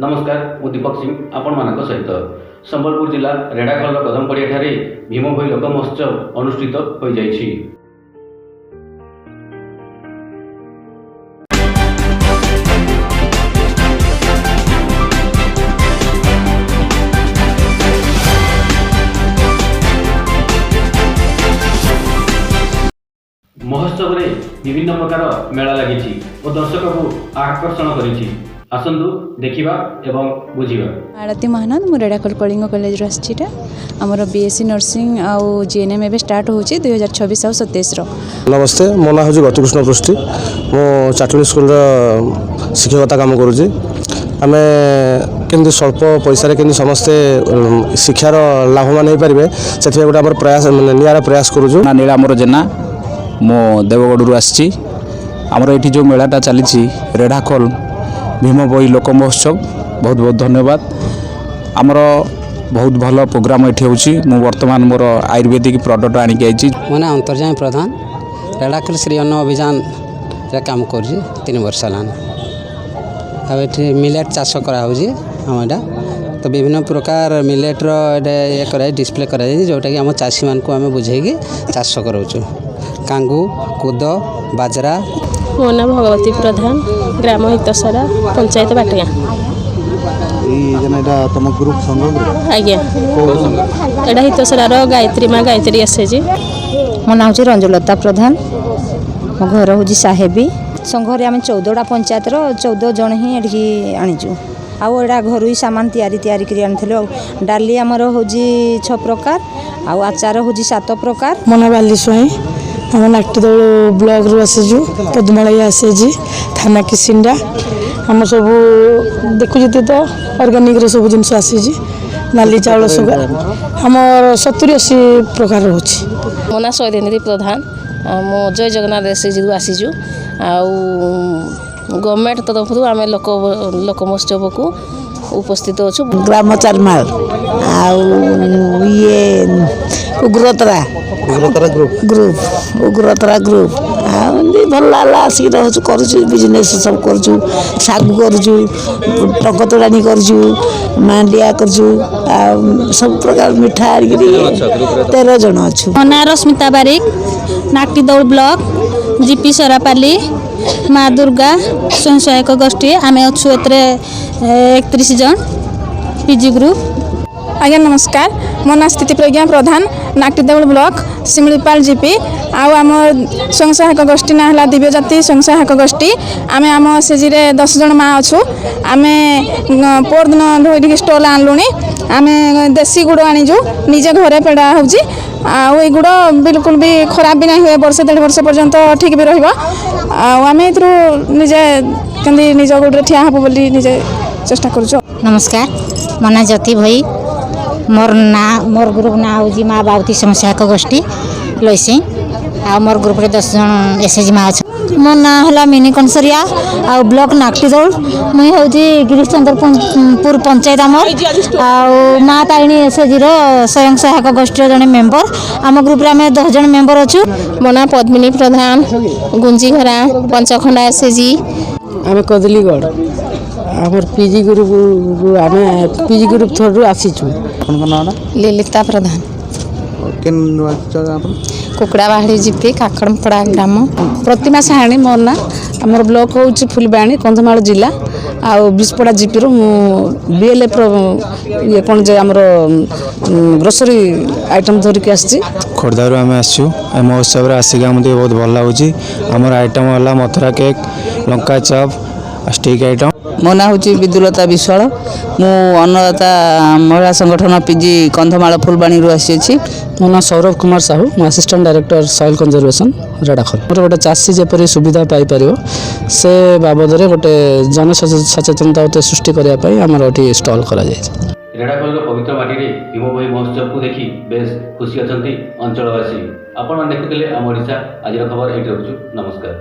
नमस्कार मु दीपक सिंह आपण मानक सहित संबलपुर जिला रेढ़ाखल कदमपड़िया ठारे भीम भोई लोक महोत्सव अनुष्ठित हो जाइछि। महोत्सव रे विभिन्न प्रकार मेला लगी और दर्शक को आकर्षण करिछि। आसंतु देखिबा एवं बुझिबा। आरती महानंद मु रेढ़ाखल कलिंग कॉलेज आसीटा हमर बीएससी नर्सिंग आउ जीएनएम एबे स्टार्ट होछि 2026 आउ 27 रो। नमस्ते मो ना होछि गतिकृष्ण पृष्टि मो चाटुली स्कूल शिक्षकता काम करूछि। आमे केमती स्वल्प पैसा केमती समस्ते शिक्षार लाभवान हो पारे से गोटे आम प्रयास निरा प्रयास करूँ। नीलांबर जेना मो देवगढ़ आसी आमर ये जो मेलाटा चली रेढ़ाखल भीम भोई लोक महोत्सव बहुत बहुत धन्यवाद। आमर बहुत भल प्रोग्राम ये हूँ बर्तमान मोर आयुर्वेदिक प्रडक्ट आणिक आई मैं अंतर्जामी प्रधान रेढ़ाखल श्री अन्न अभियान काम कर 3 वर्ष है। मिलेट चाष कराम तो विभिन्न प्रकार मिलेट्र ये कर डिस्प्ले कराई जोटा कि आम चाषी मान को आम बुझे चाष करूँ। कांगू कुद बाजरा। मो ना भगवती प्रधान ग्राम हितसरा पंचायत बाटिया आज्ञा एटा हितसरार गायत्री माँ गायत्री एसएचजी। मो ना हूँ रंजुलता प्रधान मो घर हूँ साहेबी संघरे आम 14टा पंचायत 14 जन ही ये आनीचु आउ एटा घर ही सामान तैयारी आनी डाली आमर हूँ 6 प्रकार आउ आचार हूँ 7 प्रकार। मो ना बाली स्वाई आम नाट्यदल ब्लॉक रू आसीजु पद्मलाई आसीजी थाना किसिंडा आम सब देखुचे तो ऑर्गेनिक सब जिनस आसीजी नाली चाउल सब आम 70-80 प्रकार रोचे। मो ना सौदेन्द्री प्रधान मो जय जगन्नाथ एसएचजी आसीजु आउ गवर्नमेंट तरफ आम लोक महोत्सव को उपस्थित अच्छु। ग्राम चारमाल ये उग्रतरा ग्रुप भल लगा आसिक कर बिजनेस सब कर सागु कर टंक तोड़ानी कर मांडिया कर सब प्रकार मिठा 13 जन अच्छु। मो ना रश्मिता बारिक नाट्यदौल ब्लॉक जीपी सरापाली माँ दुर्गा स्वयं सहायक गोष्ठी आम अच्छु 31 जन पीजी ग्रुप। आज्ञा नमस्कार मो ना स्थिति प्रज्ञा प्रधान नाट्यदौल ब्लॉक शिमिलीपाल जीपी आम स्वयं सहायक गोष्ठी ना है दिव्य जाति स्वयं सहायक गोष्ठी आम आम एसएचजी 10 जन माँ अच्छु। आम पोर दिन ढोई स्टल आणलुणी आम देसी गुड़ आनीजु निजे घरे पेड़ा हो गुड़ बिल्कुल भी खराब भी नहीं हुए वर्षे 1.5 वर्ष पर्यंत ठीक भी रमें निजे कमी निज गुड़ ठिया हब बोली निजे चेष्टा करूँ। नमस्कार मो ना ज्योति भई मोर ग्रुप ना हूँ माँ बाबती स्वयं सहायक गोष्ठी लैसी आ मोर ग्रुप रे 10 जन एसएचजी माँ अच्छा। मो ना है मिनी कंसरिया आ ब्लॉक नाट्यदौल मुई हूँ गिरीशचंद्रपुर पंचायत आमर आ माँ तारिणी एसएचजी स्वयं सहायक गोष्ठी जड़े मेम्बर आम ग्रुप आम 10 जन मेम्बर अच्छु। मो ना पद्मिनी प्रधान गुंजीघरा पंचखंडा एसएचजी आम कदलीगढ़ आम पीजी ग्रुप थ्रू आसीचु। ललिता प्रधान कुकड़ा बाड़ी जीपी काकड़पड़ा ग्राम प्रतिमा साहाणी मोर ना आमर ब्लॉक हूँ फुलबाणी कंधमाल जिला आउ बिस्पड़ा जीपी रू बीएलएफ ये कौन जे आमर ग्रोसरी आइटम धरिकी आसी खोर्धारू आम आसु महोत्सव आसिक आमको बहुत भल लगुच। आमर आइटम है मथुरा केक लंका चप स्टिक आइटम। मो ना हूँ विदुलता विश्वाल मु अन्नदाता महिला संगठन पीजी कंधमाल फुलबाणी आसी। मो ना सौरभ कुमार साहू मु असिस्टेंट डायरेक्टर सॉइल कंजर्वेशन रेढ़ाखल मोर गोटे चाषी जपरी सुविधा पाइपर से बाबद गोटे जन सचेतनता सृष्टि करने आमर ये स्टल कर रेढ़ाखल पवित्र माटी भीम भोई महोत्सव को देखी बेस खुशी अच्छा अंचलवासी। आपण देखुले आम ओडिशा आज खबर ये। नमस्कार।